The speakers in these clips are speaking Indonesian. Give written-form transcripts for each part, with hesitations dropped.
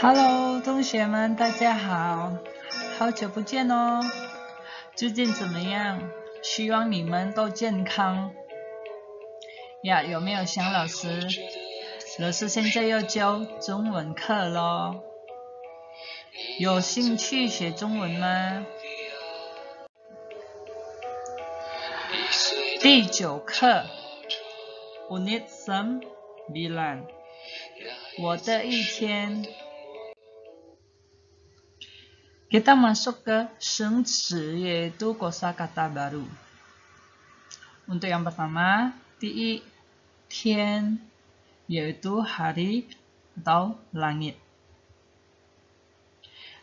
Hello，同学们，大家好，好久不见哦。最近怎么样？希望你们都健康。呀，有没有想老师？老师现在要教中文课咯。有兴趣学中文吗？第9课 Unit 9 我的一天。Kita masuk ke 生词 yaitu kosakata baru. Untuk yang pertama, 第一天 yaitu hari atau langit.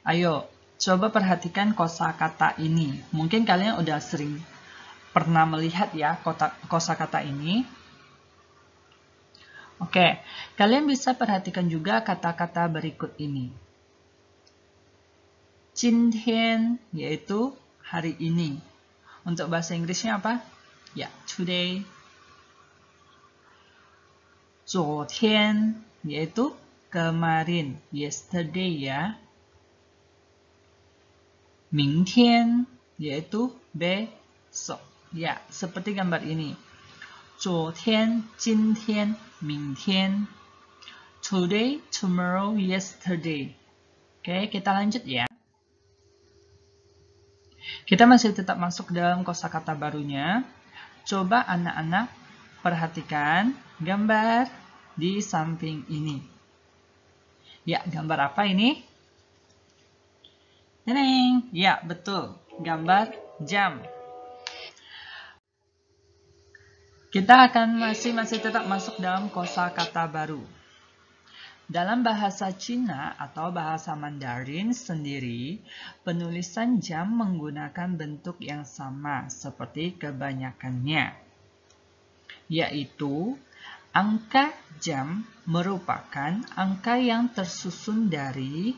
Ayo, coba perhatikan kosakata ini. Mungkin kalian udah sering pernah melihat ya kosakata ini. Oke, kalian bisa perhatikan juga kata-kata berikut ini. 今天 yaitu hari ini. Untuk bahasa Inggrisnya apa? Ya, today. 昨天 yaitu kemarin, yesterday ya. 明天 yaitu besok. Ya, seperti gambar ini. 昨天, 今天, 明天. Today, tomorrow, yesterday. Oke, kita lanjut ya. Kita masih tetap masuk dalam kosakata barunya. Coba anak-anak perhatikan gambar di samping ini. Ya, gambar apa ini? Neneng. Ya, betul. Gambar jam. Kita akan masih tetap masuk dalam kosakata baru. Dalam bahasa Cina atau bahasa Mandarin sendiri, penulisan jam menggunakan bentuk yang sama seperti kebanyakannya, yaitu angka jam merupakan angka yang tersusun dari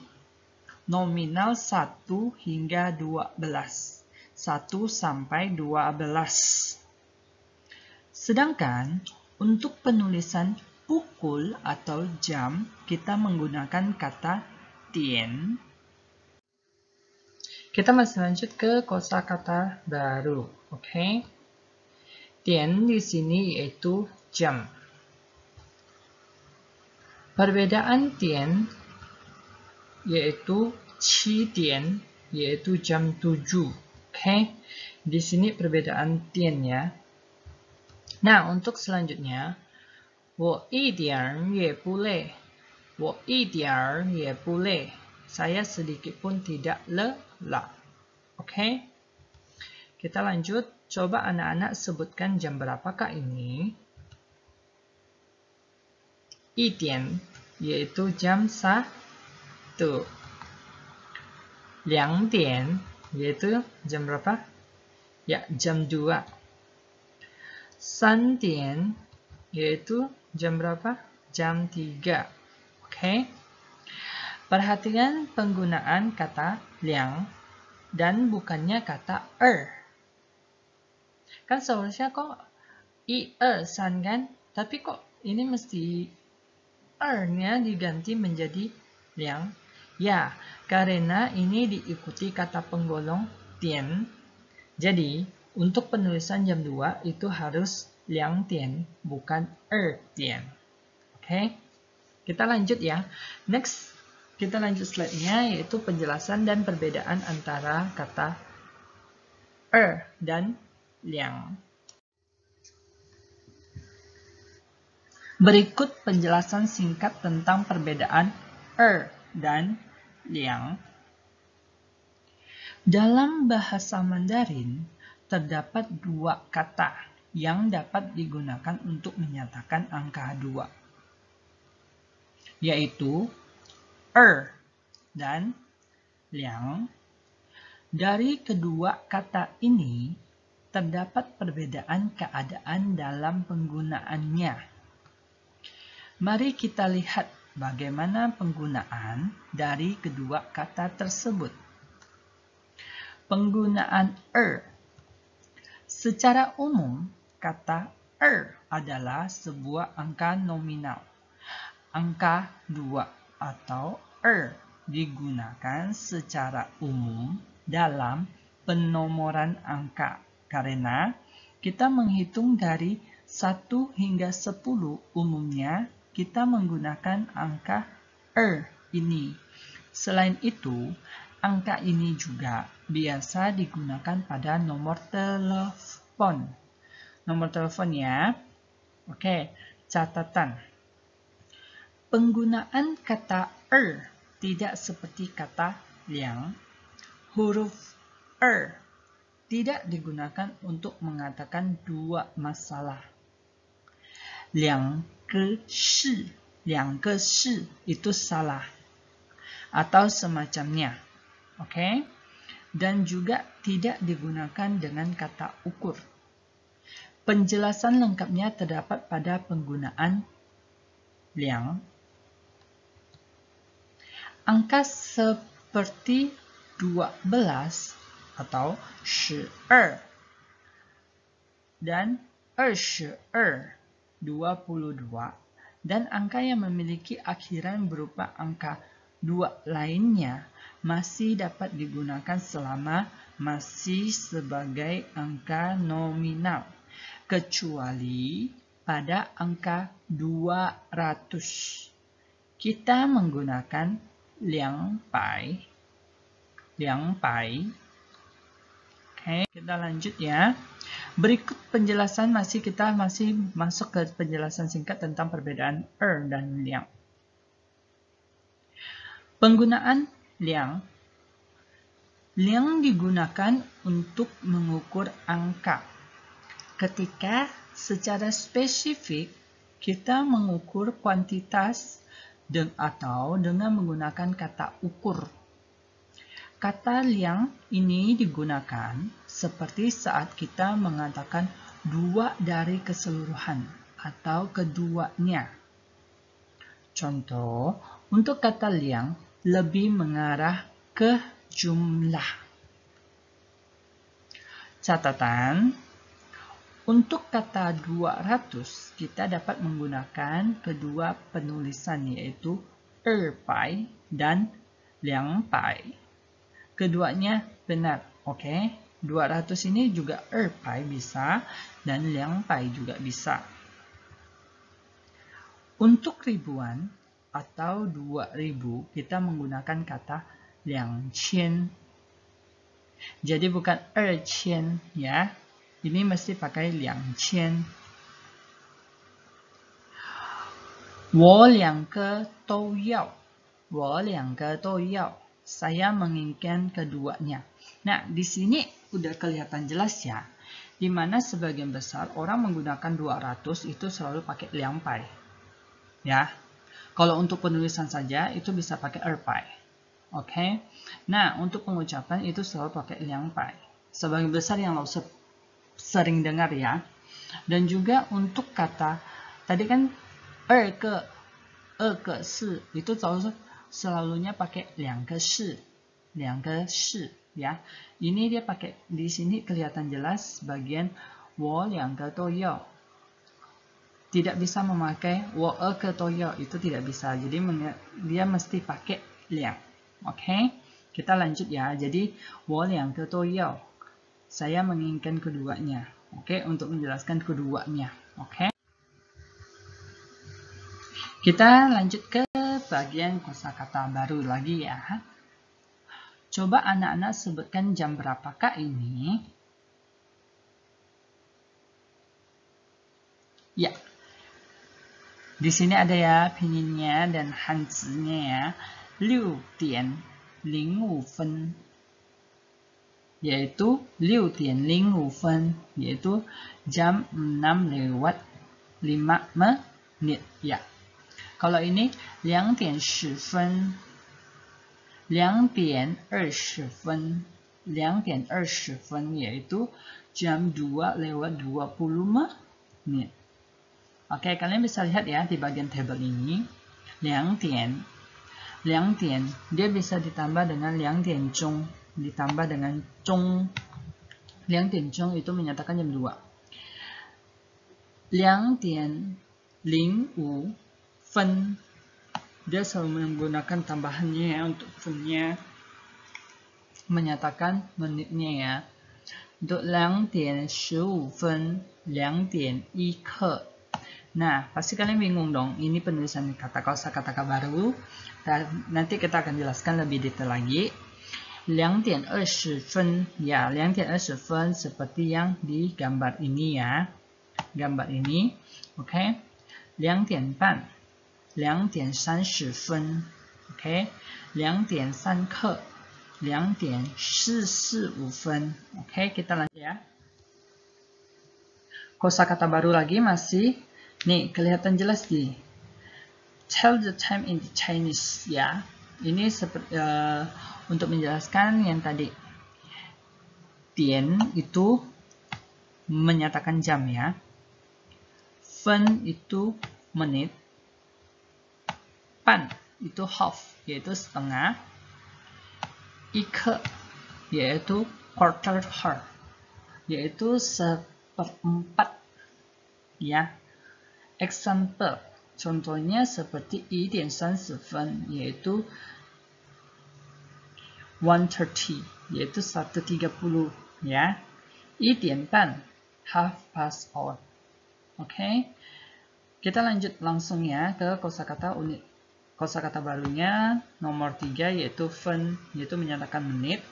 nominal 1 hingga 12, 1 sampai 12. Sedangkan untuk penulisan pukul atau jam, kita menggunakan kata tian. Kita masih lanjut ke kosakata baru, oke? Tian di sini yaitu jam. Perbedaan tian yaitu qi tian yaitu jam 7, oke? Di sini perbedaan tian ya. Nah, untuk selanjutnya 我一点也不累. 我一点也不累. Saya sedikit pun tidak lelah. Oke? Kita lanjut. Coba anak-anak sebutkan jam berapakah ini? 一点 yaitu jam 1. 2点 yaitu jam berapa? Ya, jam 2. 3点 yaitu jam berapa? Jam 3. Oke. Perhatikan penggunaan kata liang dan bukannya kata Kan seharusnya kok 1, 2, 3 kan? Tapi kok ini mesti nya diganti menjadi liang? Ya, karena ini diikuti kata penggolong tian. Jadi, untuk penulisan jam 2 itu harus 2点 bukan 2点. Oke, kita lanjut ya. Next, kita lanjut slide-nya yaitu penjelasan dan perbedaan antara kata dan liang. Berikut penjelasan singkat tentang perbedaan dan liang. Dalam bahasa Mandarin terdapat 2 kata yang dapat digunakan untuk menyatakan angka 2, yaitu dan liang. Dari kedua kata ini terdapat perbedaan keadaan dalam penggunaannya. Mari kita lihat bagaimana penggunaan dari kedua kata tersebut. Penggunaan secara umum, kata adalah sebuah angka nominal, angka 2 atau digunakan secara umum dalam penomoran angka karena kita menghitung dari 1 hingga 10 umumnya kita menggunakan angka ini. Selain itu, angka ini juga biasa digunakan pada nomor telepon. Nomor telepon ya. Oke, catatan. Penggunaan kata tidak seperti kata liang. Huruf tidak digunakan untuk mengatakan dua masalah. 两个是itu salah atau semacamnya. Oke? Dan juga tidak digunakan dengan kata ukur. Penjelasan lengkapnya terdapat pada penggunaan liang. Angka seperti 12 atau 12 dan 22 dan angka yang memiliki akhiran berupa angka 2 lainnya masih dapat digunakan selama masih sebagai angka nominal kecuali pada angka 200 kita menggunakan 200. Oke, kita lanjut ya. Berikut penjelasan kita masih masuk ke penjelasan singkat tentang perbedaan dan liang. Penggunaan liang. Liang digunakan untuk mengukur angka. Ketika secara spesifik kita mengukur kuantitas atau dengan menggunakan kata ukur. Kata liang ini digunakan seperti saat kita mengatakan dua dari keseluruhan atau keduanya. Contoh, untuk kata liang lebih mengarah ke jumlah. Catatan, untuk kata 200 kita dapat menggunakan kedua penulisan yaitu 200 dan 200. Keduanya benar, oke? 200 ini juga 200 bisa dan 200 juga bisa. Untuk ribuan atau 2000 kita menggunakan kata 2000. Jadi bukan 2000 ya. Ini mesti pakai 2000. 我两个都要. Saya menginginkan keduanya. Nah, di sini udah kelihatan jelas ya. Di mana sebagian besar orang menggunakan 200 itu selalu pakai 200. Ya. Kalau untuk penulisan saja itu bisa pakai 200. Oke. Nah, untuk pengucapan itu selalu pakai 200. Sebagian besar yang lo sering dengar ya. Dan juga untuk kata tadi kan ke si itu selalunya pakai 2个是ya. Ini dia pakai di sini kelihatan jelas bagian 我两个都要. Tidak bisa memakai 我2个都要 itu tidak bisa. Jadi dia mesti pakai 2. Oke. Kita lanjut ya. Jadi 我两个都要. Saya menginginkan keduanya. Oke, untuk menjelaskan keduanya. Oke. Kita lanjut ke bagian kosakata baru lagi ya. Coba anak-anak sebutkan jam berapakah ini? Ya. Di sini ada ya pinginnya dan hanzinya ya. 6:05 yaitu 6:05 yaitu jam 6:05 ya. Kalau ini 2:10 2:20 yaitu jam 2:20. Oke, kalian bisa lihat ya di bagian tabel ini 2:00 dia bisa ditambah dengan 2:00 ditambah dengan 钟 2:00 itu menyatakan jam 2. 2:05 dia selalu menggunakan tambahannya ya untuk分nya, menyatakan menitnya ya. Untuk 2点15分 2点1刻. Nah, pasti kalian bingung dong, ini penulisan kosakata baru. Dan nanti kita akan jelaskan lebih detail lagi. 2点20分 ya, 2点20分 seperti yang di gambar ini ya. Gambar ini, oke. 2点半 2点30分 oke. 2点3刻 2点45分. Oke, kita lanjut ya. Kosakata baru lagi masih. Nih, kelihatan jelas di tell the time in Chinese ya. Ini seperti untuk menjelaskan yang tadi. Tian itu menyatakan jam ya. Fen itu menit. Pan itu half, yaitu setengah. Ike yaitu quarter hour, yaitu seperempat ya. Example, contohnya seperti 1点30分 yaitu 1:30 yaitu 1:30 ya. 1点半 half past hour. Oke. Kita lanjut langsung ya ke kosakata unit. Kosakata barunya nomor 3 yaitu fen, yaitu menyatakan menit.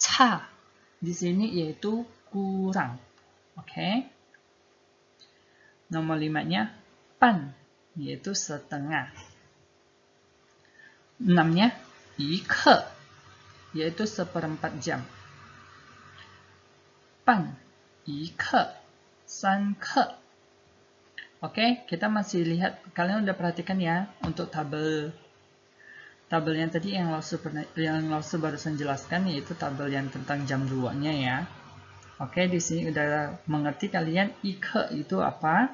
Ca di sini yaitu kurang. Oke. Nomor 5-nya pan, yaitu setengah. 6-nya ike, yaitu seperempat jam. Pan, ike, sanke. Oke, kita masih lihat, kalian udah perhatikan ya untuk tabelnya tadi yang Lause barusan jelaskan, yaitu tabel yang tentang jam 2-nya ya. Oke, di sini udah mengerti kalian ike itu apa,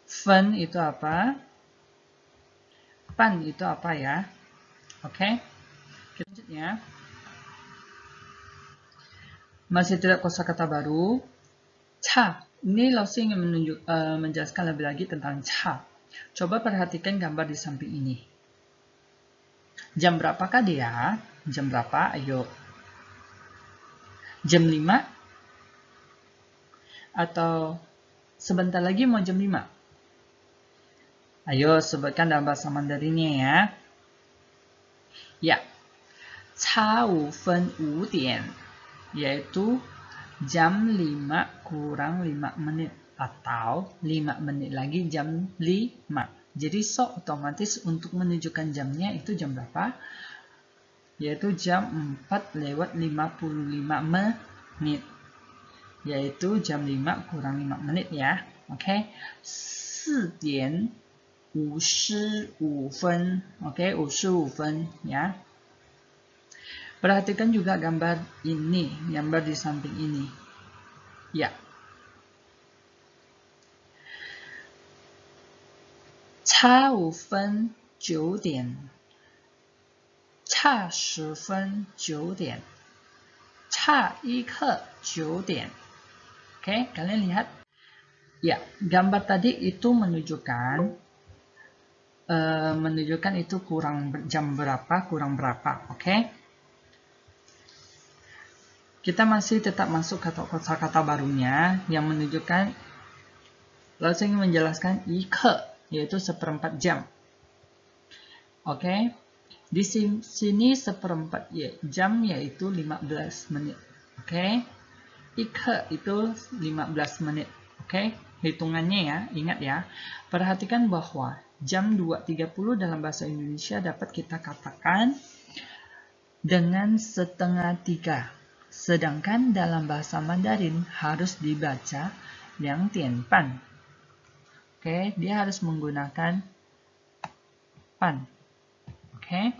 fen itu apa, pan itu apa ya. Oke, kita lanjut ya. Masih tidak kosakata baru. Ca, ini Lause ingin menjelaskan lebih lagi tentang ca. Coba perhatikan gambar di samping ini. Jam berapakah dia? Jam berapa? Ayo. Jam 5? Atau sebentar lagi mau jam 5? Ayo sebutkan dalam bahasa Mandarinnya ya. Ya. Ca 5分5点 yaitu jam 5 kurang 5 menit atau 5 menit lagi jam 5. Jadi otomatis untuk menunjukkan jamnya itu jam berapa? Yaitu jam 4:55 menit. Yaitu jam 5 kurang 5 menit ya. Oke. 4点55分. Oke, 55分ya. Perhatikan juga gambar ini, gambar di samping ini. Ya. Ca 5分9点 Ca 10分9点 Ca 1刻9点. Oke, kalian lihat? Ya, gambar tadi itu menunjukkan itu kurang jam berapa, kurang berapa. Oke? Kita masih tetap masuk ke kosakata barunya yang menunjukkan, lalu ingin menjelaskan ike, yaitu seperempat jam. Oke, di sini seperempat jam yaitu 15 menit. Oke, ike itu 15 menit. Oke, hitungannya ya, ingat ya. Perhatikan bahwa jam 2:30 dalam bahasa Indonesia dapat kita katakan dengan setengah 3. Sedangkan dalam bahasa Mandarin harus dibaca 2点半. Oke, dia harus menggunakan pan. Oke.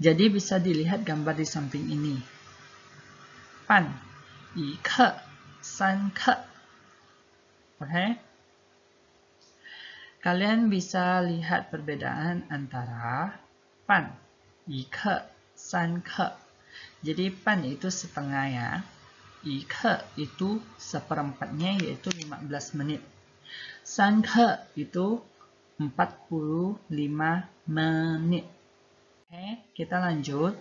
Jadi bisa dilihat gambar di samping ini. Pan, 1刻 3刻. Oke. Kalian bisa lihat perbedaan antara pan, 1刻 3刻. Jadi pan itu setengah ya. 1 itu seperempatnya, yaitu 15 menit. 3 itu 45 menit. Oke, kita lanjut.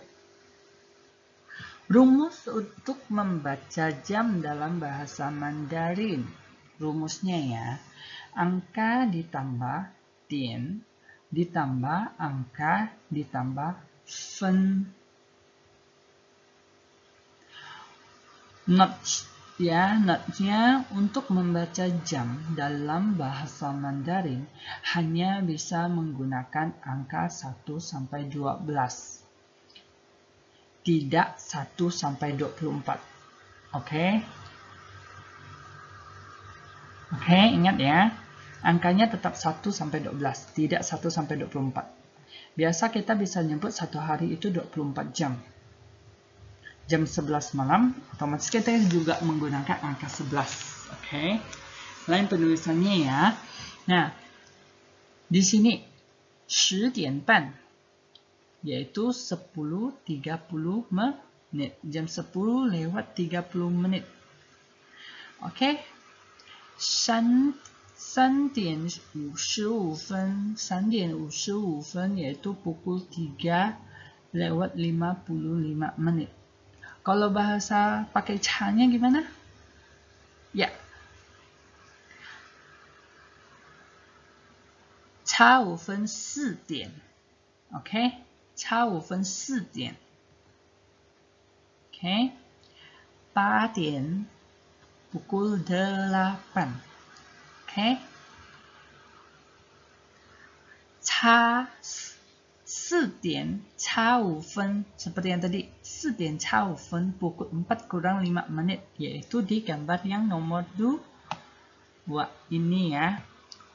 Rumus untuk membaca jam dalam bahasa Mandarin. Rumusnya ya, angka ditambah tian, ditambah angka, ditambah fen. Notnya untuk membaca jam dalam bahasa Mandarin hanya bisa menggunakan angka 1 sampai 12. Tidak 1 sampai 24. Oke? Oke, ingat ya. Angkanya tetap 1 sampai 12, tidak 1 sampai 24. Biasa kita bisa nyebut satu hari itu 24 jam. Jam 11 malam, otomatis kita juga menggunakan angka 11. Oke. Lain penulisannya ya. Nah, di sini 10:30 yaitu 10.30 menit. Jam 10 lewat 30 menit. Oke. 3:55 yaitu pukul 3 lewat 55 menit. Kalau bahasa pakai ca-nya gimana? Ya. 4:05. Oke? 4:05. Oke? 8 pukul 8. Oke? 4:05 seperti yang tadi, 4:05 pukul 4 kurang 5 menit, yaitu di gambar yang nomor 2 ini ya,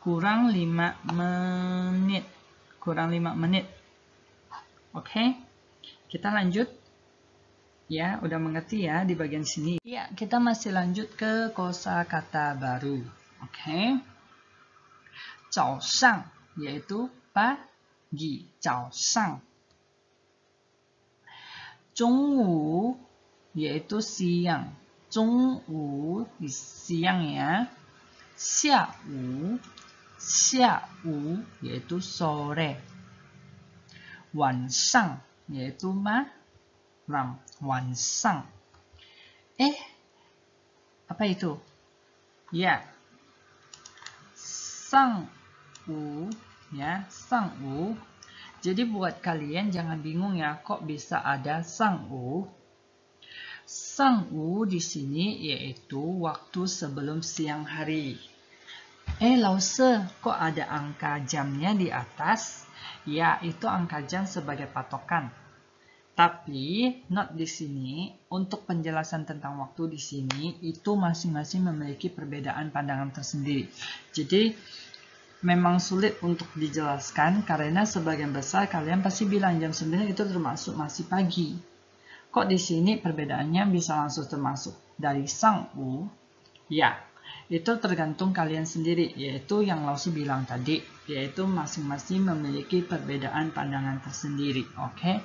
kurang 5 menit. Kurang 5 menit. Oke, kita lanjut. Ya, udah mengerti ya di bagian sini. Ya, kita masih lanjut ke kosakata baru. Oke. 早上 yaitu pagi, 早上. 中午 yaitu siang, 中午 siang ya. 下午 yaitu sore. 晚上 yaitu malam, 晚上. Apa itu? Ya. 上午 ya, 上午. Jadi buat kalian jangan bingung ya, kok bisa ada 上午. 上午 di sini yaitu waktu sebelum siang hari. Lao Sư, kok ada angka jamnya di atas? Ya, itu angka jam sebagai patokan. Tapi not di sini untuk penjelasan tentang waktu di sini itu masing-masing memiliki perbedaan pandangan tersendiri. Jadi memang sulit untuk dijelaskan karena sebagian besar kalian pasti bilang jam 9 itu termasuk masih pagi. Kok di sini perbedaannya bisa langsung termasuk dari sangwu? Ya, itu tergantung kalian sendiri, yaitu yang Lao Sư bilang tadi, yaitu masing-masing memiliki perbedaan pandangan tersendiri. Oke,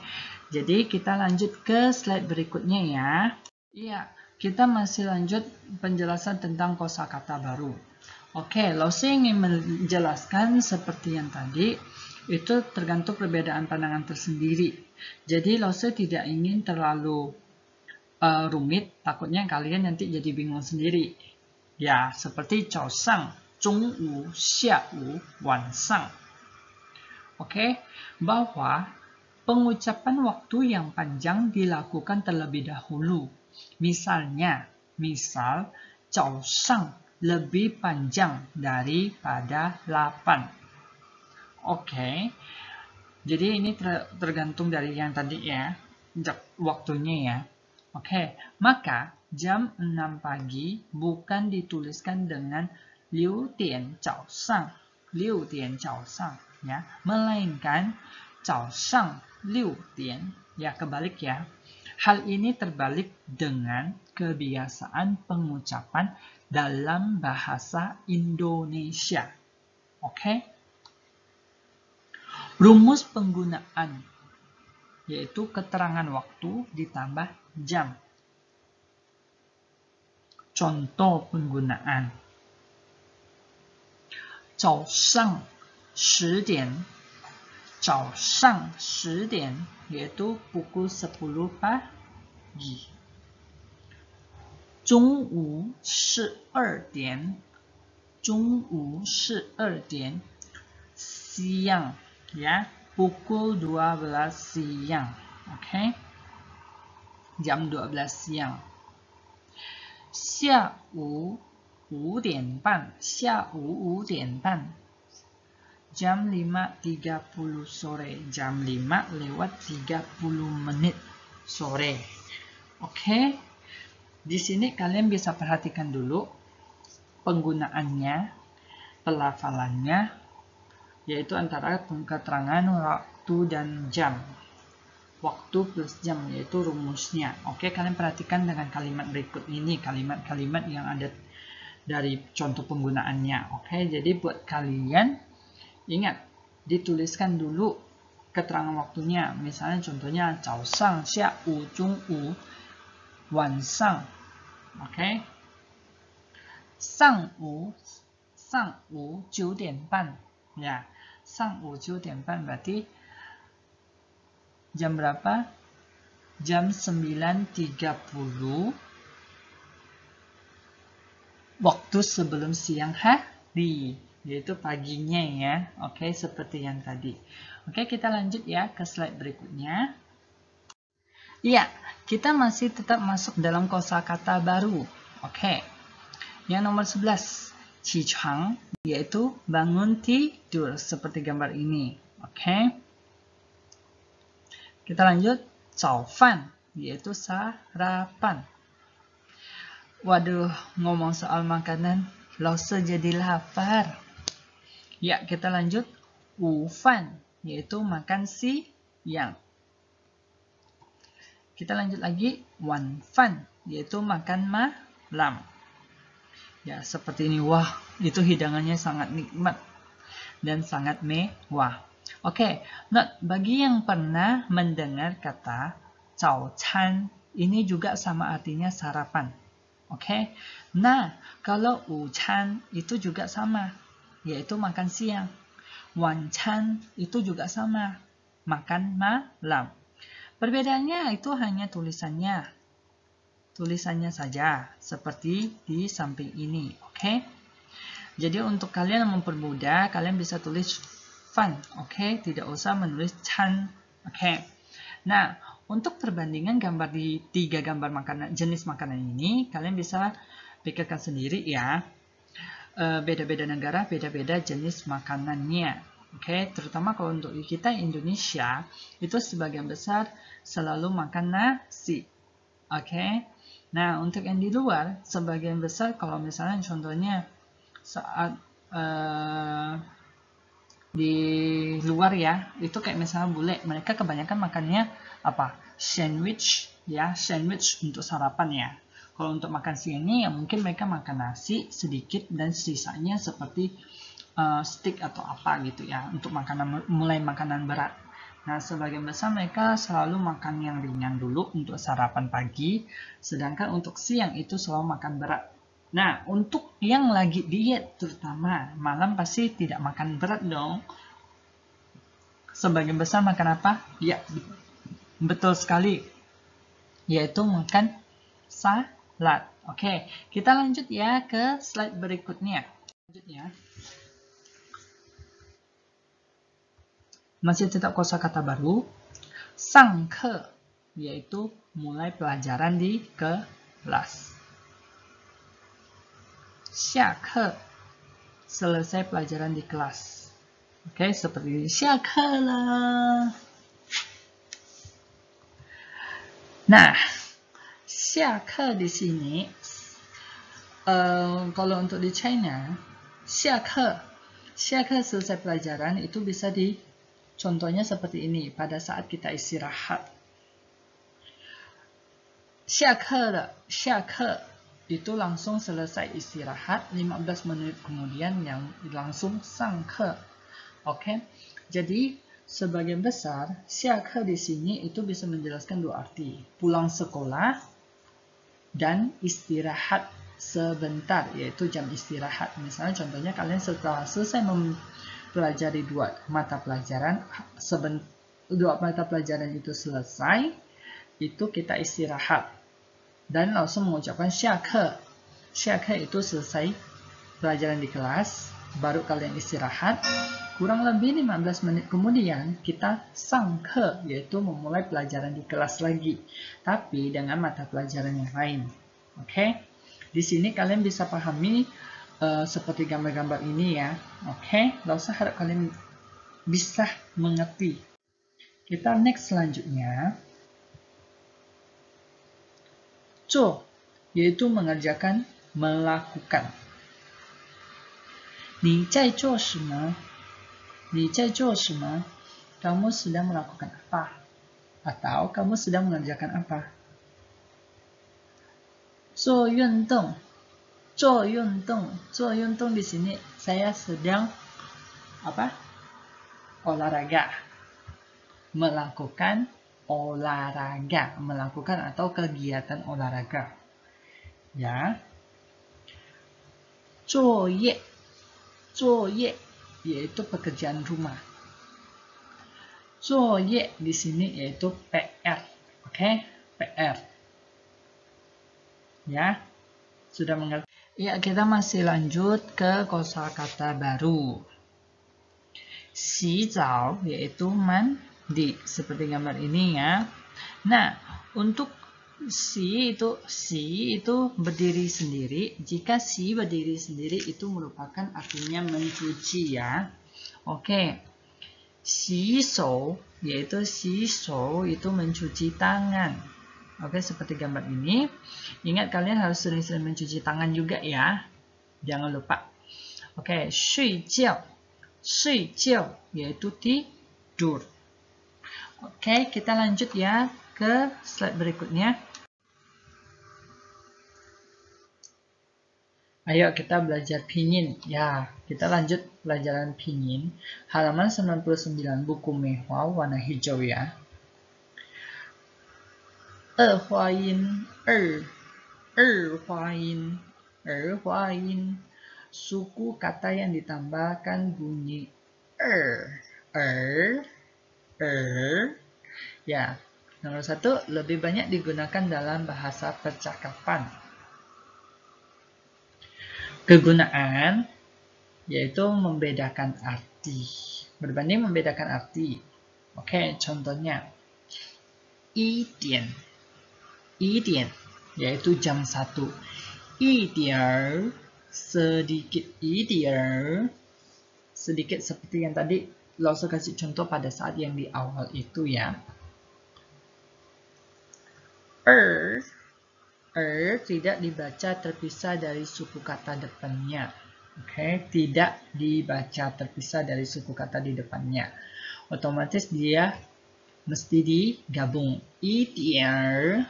jadi kita lanjut ke slide berikutnya ya. Iya, kita masih lanjut penjelasan tentang kosakata baru. Oke, Lao Sư ingin menjelaskan seperti yang tadi, itu tergantung perbedaan pandangan tersendiri. Jadi Lao Sư tidak ingin terlalu rumit, takutnya kalian nanti jadi bingung sendiri. Ya, seperti 早上, 中午, 下午, 晚上. Oke, bahwa pengucapan waktu yang panjang dilakukan terlebih dahulu. Misalnya, misal 早上 lebih panjang daripada 8. Oke, jadi ini tergantung dari yang tadi ya, waktunya ya. Oke, maka jam 6 pagi bukan dituliskan dengan 6点早上ya, melainkan 早上6点 ya, kebalik ya. Hal ini terbalik dengan kebiasaan pengucapan dalam bahasa Indonesia. Oke. Rumus penggunaan yaitu keterangan waktu ditambah jam. contoh penggunaan. 早上10点 早上10点 yaitu pukul 10 pagi. 中午12点 中午12点 siang ya, pukul 12 siang. Oke. Jam 12 siang. 下午5点半 下午5点半 jam 5.30 sore, jam 5:30 menit sore. Oke. Di sini kalian bisa perhatikan dulu penggunaannya, pelafalannya, yaitu antara keterangan waktu dan jam. Waktu plus jam, yaitu rumusnya. Oke, kalian perhatikan dengan kalimat berikut ini, kalimat-kalimat yang ada dari contoh penggunaannya. Oke, jadi buat kalian ingat, dituliskan dulu keterangan waktunya. Misalnya contohnya 早上、下午、中午、晚上。Oke. 上午9点半. Ya, 上午9点半berarti jam berapa? Jam 9.30 waktu sebelum siang hari, yaitu paginya ya. Oke, seperti yang tadi. Oke, kita lanjut ya ke slide berikutnya. Iya, kita masih tetap masuk dalam kosakata baru. Oke. Yang nomor 11, 起床, yaitu bangun tidur seperti gambar ini. Oke. Kita lanjut, 早饭, yaitu sarapan. Waduh, ngomong soal makanan, langsung jadi lapar. Ya, kita lanjut, 午饭, yaitu makan siang. Kita lanjut lagi, 晚饭, yaitu makan malam. Ya, seperti ini. Wah, itu hidangannya sangat nikmat dan sangat mewah. Oke, nah bagi yang pernah mendengar kata 早餐, ini juga sama artinya sarapan. Oke, nah kalau 午餐 itu juga sama, yaitu makan siang. 晚餐 itu juga sama, makan malam. Perbedaannya itu hanya tulisannya saja, seperti di samping ini. Oke. Jadi untuk kalian yang mempermudah, kalian bisa tulis fan. Oke, tidak usah menulis chan. Oke. Nah, untuk perbandingan gambar di 3 gambar makanan, jenis makanan ini, kalian bisa pikirkan sendiri ya. Beda-beda negara, beda-beda jenis makanannya. Oke, terutama kalau untuk kita Indonesia, itu sebagian besar selalu makan nasi. Oke. Nah, untuk yang di luar, sebagian besar kalau misalnya contohnya saat di luar ya, itu kayak misalnya bule, mereka kebanyakan makannya apa? Sandwich ya, sandwich untuk sarapan ya. Kalau untuk makan siangnya ya mungkin mereka makan nasi sedikit dan sisanya seperti steak atau apa gitu ya, untuk mulai makanan berat. Nah, sebagian besar mereka selalu makan yang ringan dulu untuk sarapan pagi, sedangkan untuk siang itu selalu makan berat. Nah, untuk yang lagi diet terutama, malam pasti tidak makan berat dong. Sebagian besar makan apa? Ya, betul sekali. Yaitu makan salad. Oke, kita lanjut ya ke slide berikutnya. Lanjutnya. Masih tetap kosakata baru, 上课, yaitu mulai pelajaran di kelas. 下课, selesai pelajaran di kelas. Oke, seperti ini. 下课了. Nah, 下课 di sini, kalau untuk di China, 下课 selesai pelajaran itu bisa contohnya seperti ini, pada saat kita istirahat. 下课了, 下课 itu langsung selesai istirahat, 15 menit kemudian yang langsung 上课. Oke. Jadi sebagian besar 下课 di sini itu bisa menjelaskan dua arti, pulang sekolah dan istirahat sebentar, yaitu jam istirahat. Misalnya contohnya kalian setelah selesai mempelajari dua mata pelajaran itu selesai, itu kita istirahat dan langsung mengucapkan 下课. 下课 itu selesai pelajaran di kelas, baru kalian istirahat. Kurang lebih 15 menit kemudian kita 上课, yaitu memulai pelajaran di kelas lagi, tapi dengan mata pelajaran yang lain. Oke, di sini kalian bisa pahami seperti gambar-gambar ini ya. Oke, langsung harap kalian bisa mengerti. Kita next selanjutnya. 做, yaitu mengerjakan, melakukan. 你在做什么? 你在做什么? Kamu sedang melakukan apa? Atau kamu sedang mengerjakan apa? 做运动. 做运动. 做运动 di sini saya sedang apa? Olahraga. Melakukan olahraga. Melakukan atau kegiatan olahraga. Ya. 作业. 作业 yaitu pekerjaan rumah. 作业 di sini yaitu PR. Oke, PR. Ya, sudah mengerti? Ya, kita masih lanjut ke kosakata baru. 洗澡 yaitu mandi, seperti gambar ini ya. Nah, untuk si itu berdiri sendiri. Jika si berdiri sendiri itu merupakan artinya mencuci ya. Oke. 洗手 yaitu 洗手 itu mencuci tangan. Oke, seperti gambar ini. Ingat kalian harus sering-sering mencuci tangan juga ya. Jangan lupa. Oke, 睡觉. 睡觉 yaitu tidur. Oke, kita lanjut ya ke slide berikutnya. Ayo kita belajar pinyin. Ya, kita lanjut pelajaran pinyin. Halaman 99 buku mehwa warna hijau ya. 二花音, 二花音, 二花音. Suku kata yang ditambahkan bunyi Ya, nomor 1 lebih banyak digunakan dalam bahasa percakapan. Kegunaan yaitu membedakan arti. Berbanding membedakan arti. Oke, contohnya 一点 yaitu jam 1. 一点 sedikit, 一点 sedikit seperti yang tadi Langsung kasih contoh pada saat yang di awal itu ya. Tidak dibaca terpisah dari suku kata depannya. Oke, tidak dibaca terpisah dari suku kata di depannya. Otomatis dia mesti digabung. 一点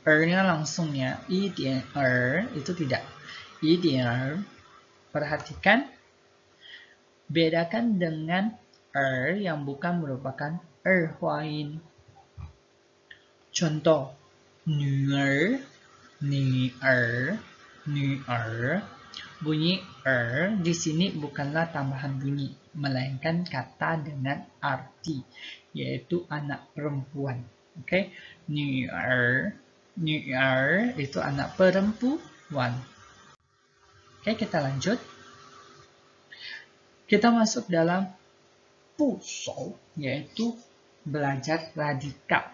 nya langsung ya. 一点 itu tidak. 一点 perhatikan. Bedakan dengan yang bukan merupakan erhuain. Contoh, 女儿 bunyi di sini bukanlah tambahan bunyi, melainkan kata dengan arti, yaitu anak perempuan. Oke, 女儿 itu anak perempuan. Oke, kita lanjut. Kita masuk dalam 部首, yaitu belajar radikal.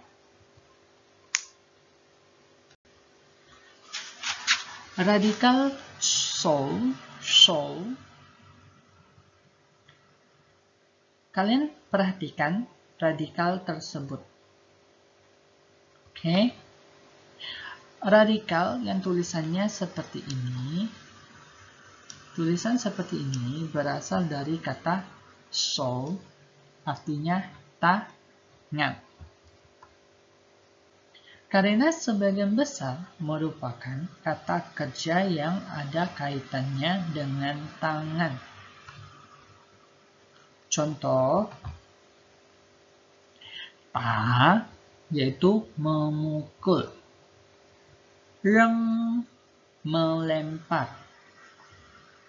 Radikal shou. Kalian perhatikan radikal tersebut. Oke. Radikal yang tulisannya seperti ini. Tulisan seperti ini berasal dari kata shou, artinya tangan. Karena sebagian besar merupakan kata kerja yang ada kaitannya dengan tangan. Contoh, yaitu memukul. Reng melempar.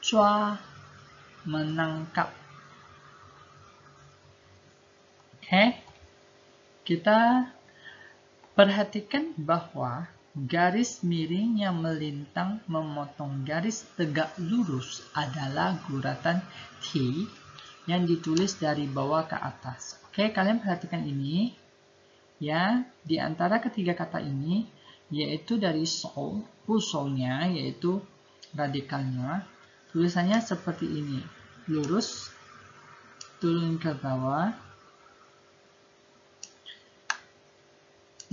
Cua, menangkap. Oke, kita perhatikan bahwa garis miring yang melintang memotong garis tegak lurus adalah guratan T yang ditulis dari bawah ke atas. Oke, kalian perhatikan ini. Ya, di antara ketiga kata ini, yaitu dari sol, usulnya, yaitu radikalnya, tulisannya seperti ini. Lurus, turun ke bawah.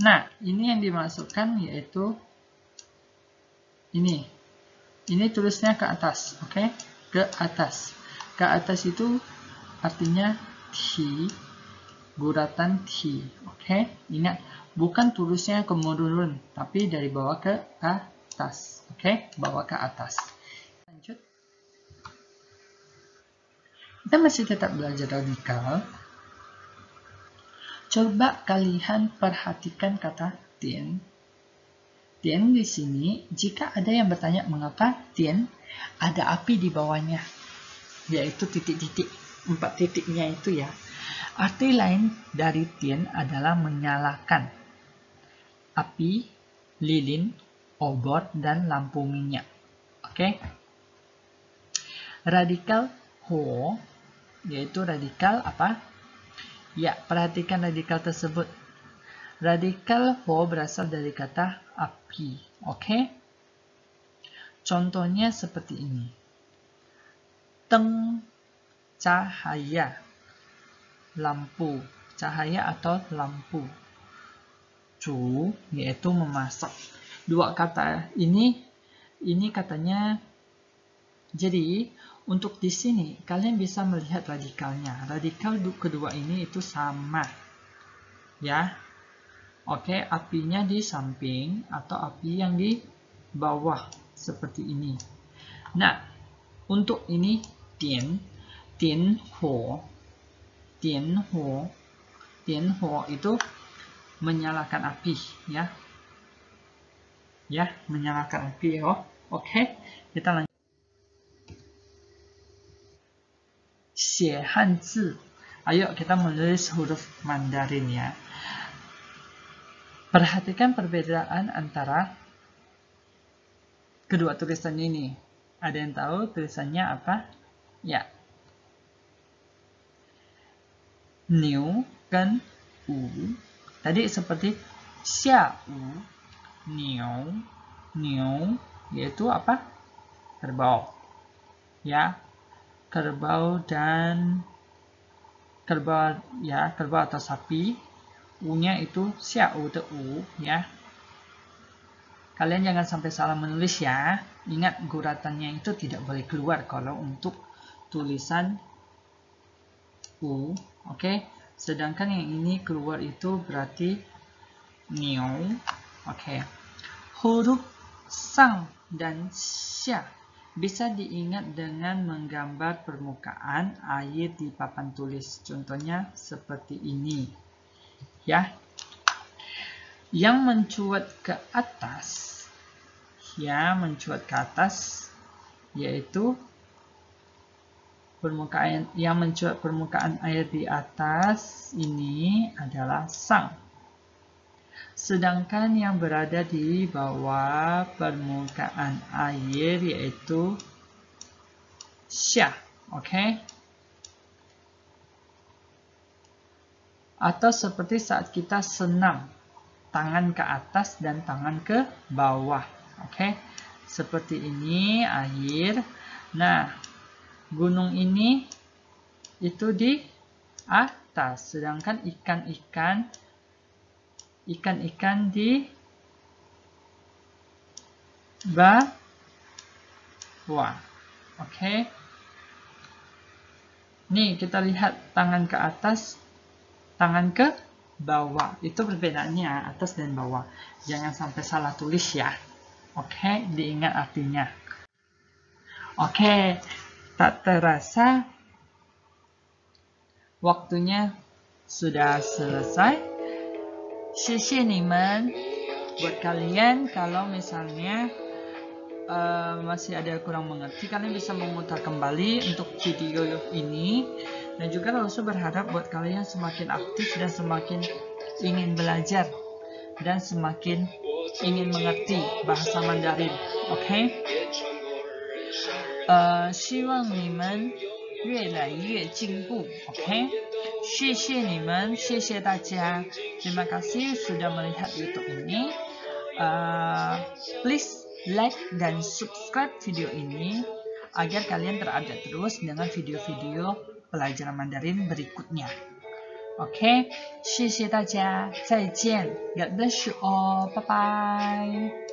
Nah, ini yang dimasukkan yaitu ini. Ini tulisnya ke atas, oke? Ke atas. Ke atas itu artinya T, guratan T, oke? Ingat, bukan tulisnya ke menurun, tapi dari bawah ke atas, oke? Bawah ke atas. Lanjut. Kita masih tetap belajar radikal. Coba kalian perhatikan kata tien. Tien di sini, jika ada yang bertanya mengapa tien, ada api di bawahnya, yaitu titik-titik, 4 titiknya itu ya. Arti lain dari tien adalah menyalakan api, lilin, obor, dan lampu minyak. Oke? Radikal ho, yaitu radikal apa? Ya, perhatikan radikal tersebut. Radikal ho berasal dari kata api. Oke? Contohnya seperti ini. Teng, cahaya. Lampu, cahaya atau lampu. Cu, yaitu memasak. Dua kata ini katanya. Jadi, untuk di sini, kalian bisa melihat radikalnya. Radikal kedua ini itu sama. Ya. Oke, apinya di samping atau api yang di bawah. Seperti ini. Nah, untuk ini, tien ho. Tien ho itu menyalakan api. Ya. Ya, menyalakan api. Oh, oke. Kita lanjut. Xie Hanzi. Ayo kita menulis huruf Mandarin ya. Perhatikan perbedaan antara kedua tulisan ini. Ada yang tahu tulisannya apa? Ya. Niu dan u. Tadi seperti xia u, niu, yaitu apa? Kerbau. Ya. Kerbau atau sapi. U-nya itu xiao de u ya. Kalian jangan sampai salah menulis ya. Ingat guratannya itu tidak boleh keluar kalau untuk tulisan u, oke? Sedangkan yang ini keluar itu berarti niu, oke? Huruf sang dan xia bisa diingat dengan menggambar permukaan air di papan tulis. Contohnya seperti ini. Ya. Yang mencuat ke atas. Ya, mencuat ke atas yaitu yang mencuat permukaan air di atas ini adalah sang. Sedangkan yang berada di bawah permukaan air yaitu xia, oke? Atau seperti saat kita senam, tangan ke atas dan tangan ke bawah, oke? Seperti ini air. Nah, gunung ini itu di atas, sedangkan ikan-ikan di bawah. Oke. Nih, kita lihat tangan ke atas, tangan ke bawah. Itu perbedaannya atas dan bawah. Jangan sampai salah tulis ya. Oke, diingat artinya. Oke, tak terasa waktunya sudah selesai. 谢谢你们. Buat kalian kalau misalnya masih ada kurang mengerti, kalian bisa memutar kembali untuk video ini. Dan juga Lausu berharap buat kalian semakin aktif dan semakin ingin belajar dan semakin ingin mengerti bahasa Mandarin. OK? 希望你们越来越进步。OK？ 谢谢你们，谢谢大家。Terima kasih sudah melihat YouTube ini. Please like dan subscribe video ini agar kalian terupdate terus dengan video-video pelajaran Mandarin berikutnya. OK？ 谢谢大家，再见。God bless you all. Bye bye.